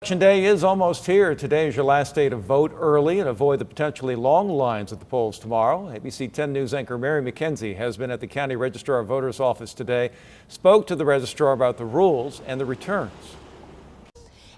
Election day is almost here. Today is your last day to vote early and avoid the potentially long lines at the polls tomorrow. ABC 10 News anchor Mary McKenzie has been at the County Registrar of Voters office today, spoke to the registrar about the rules and the returns.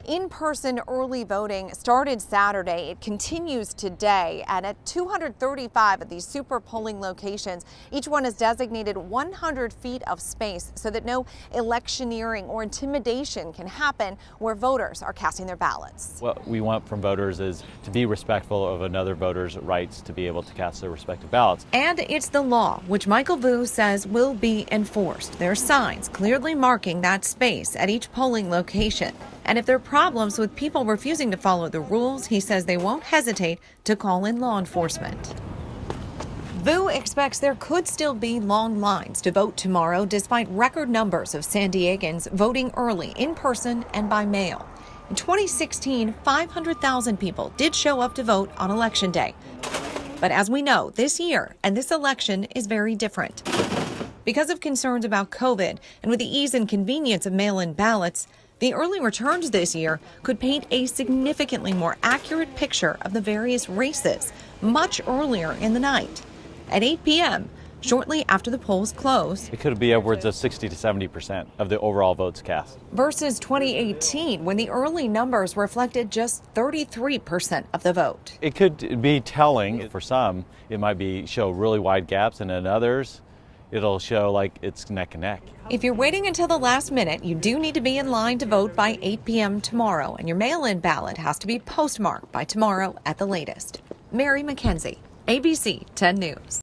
In-person early voting started Saturday. It continues today, and at 235 of these super polling locations, each one is designated 100 feet of space so that no electioneering or intimidation can happen where voters are casting their ballots. What we want from voters is to be respectful of another voter's rights to be able to cast their respective ballots. And it's the law, which Michael Vu says will be enforced. There are signs clearly marking that space at each polling location. And if there are problems with people refusing to follow the rules, he says they won't hesitate to call in law enforcement. Vu expects there could still be long lines to vote tomorrow, despite record numbers of San Diegans voting early in person and by mail. In 2016, 500,000 people did show up to vote on Election Day. But as we know, this year and this election is very different. Because of concerns about COVID and with the ease and convenience of mail-in ballots, the early returns this year could paint a significantly more accurate picture of the various races much earlier in the night. At 8 p.m., shortly after the polls close, It could be upwards of 60 to 70% of the overall votes cast. versus 2018, when the early numbers reflected just 33% of the vote. It could be telling. For some, it might show really wide gaps, and in others, it'll show like it's neck and neck. If you're waiting until the last minute, you do need to be in line to vote by 8 p.m. tomorrow, and your mail-in ballot has to be postmarked by tomorrow at the latest. Mary McKenzie, ABC 10 News.